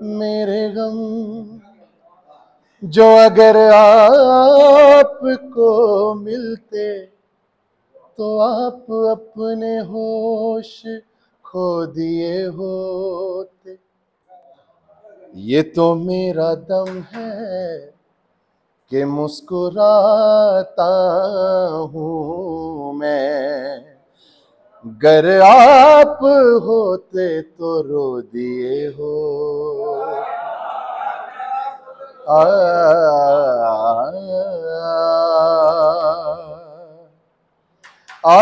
मेरे गम जो अगर आपको मिलते तो आप अपने होश खो दिए होते। ये तो मेरा दम है कि मुस्कुराता हूँ मैं, गर आप होते तो रो दिए हो। आ, आ,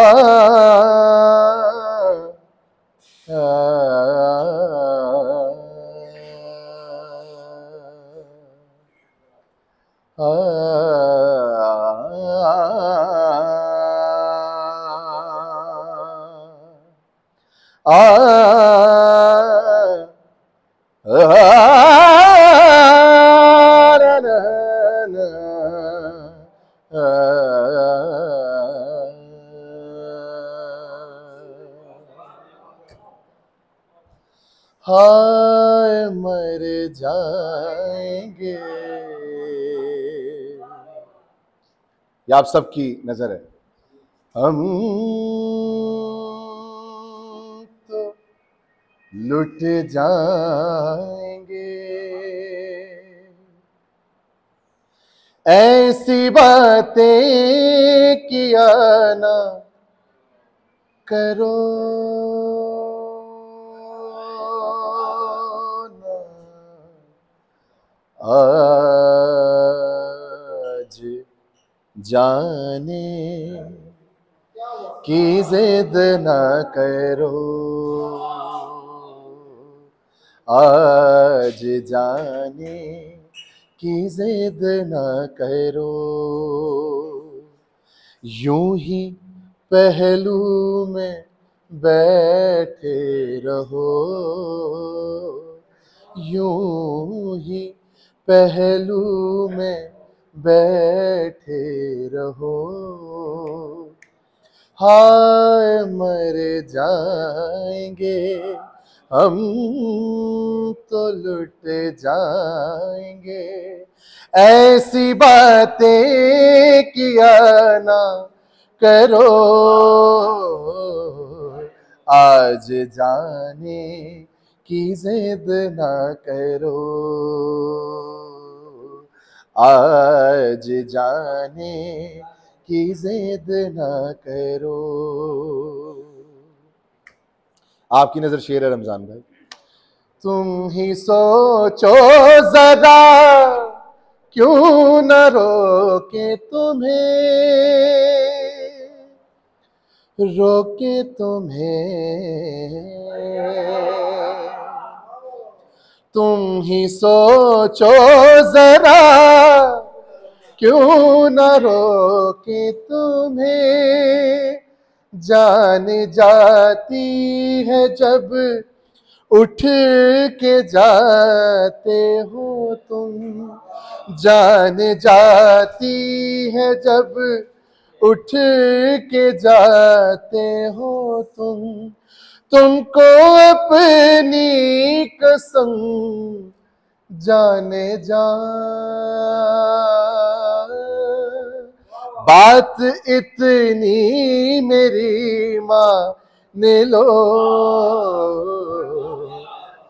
हाय मर जाएंगे। ये आप सबकी नजर है। हम तो लुट जाएंगे, ऐसी बातें किया ना करो ना, आज जाने की जिद न करो, आज जाने की जिद न करो। यूं ही पहलू में बैठे रहो, यूं ही पहलू में बैठे रहो। हाय मर जाएंगे, हम तो लुट जाएंगे, ऐसी बातें किया ना करो, आज जाने की जिद ना करो, आज जाने की जिद ना करो। आपकी नजर शेर है रमजान भाई। तुम ही सोचो जरा क्यों न रोके तुम्हें, रोके तुम्हें। तुम ही सोचो जरा क्यों न रोके तुम्हें, जान जाती है जब उठ के जाते हो तुम, जान जाती है जब उठ के जाते हो तुम। तुमको अपनी कसम जाने जा, बात इतनी मेरी मान लो,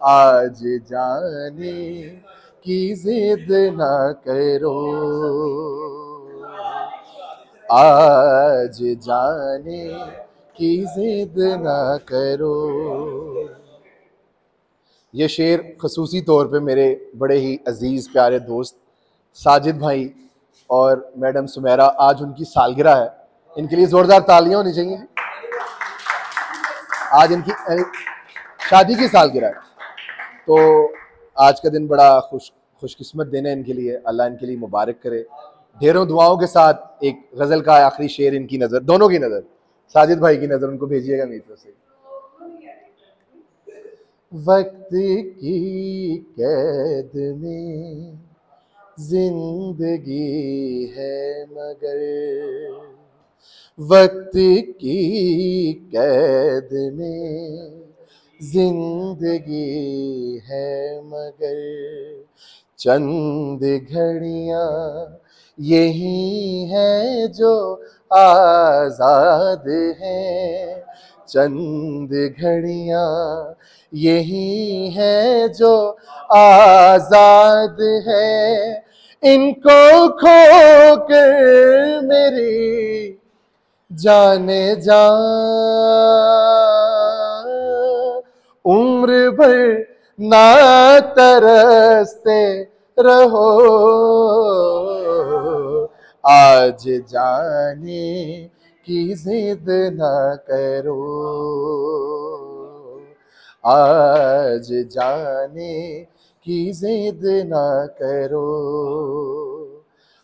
आज जाने की जिद ना करो, आज जाने की जिद ना करो। ये शेर खसूसी तौर पे मेरे बड़े ही अजीज़ प्यारे दोस्त साजिद भाई और मैडम सुमेरा, आज उनकी सालगिरह है, इनके लिए ज़ोरदार तालियां होनी चाहिए। आज इनकी शादी की सालगिरह है, तो आज का दिन बड़ा खुशकिस्मत दिन है इनके लिए। अल्लाह इनके लिए मुबारक करे। ढेरों दुआओं के साथ एक गज़ल का आखिरी शेर इनकी नज़र, दोनों की नज़र, साजिद भाई की नज़र उनको भेजिएगा मेरी तरफ से। वक्त की कैद में जिंदगी है मगर, वक्त की कैद में जिंदगी है मगर चंद घड़ियां यही है जो आजाद हैं, चंद घड़ियां यही है जो आजाद है। इनको खो कर मेरी जाने जा उम्र भर ना तरसते रहो, आज जाने की जिद ना करो, आज जाने की जिद ना करो।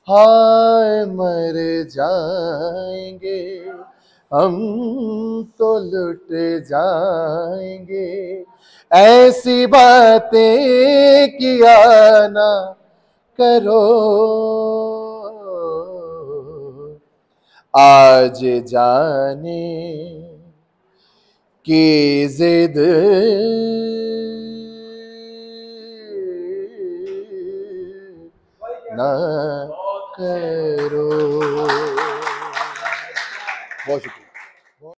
हाय मर जाएंगे हम तो लुट जाएंगे, ऐसी बातें किया ना करो, आज जाने की जिद ना करो। बहुत शुक्रिया।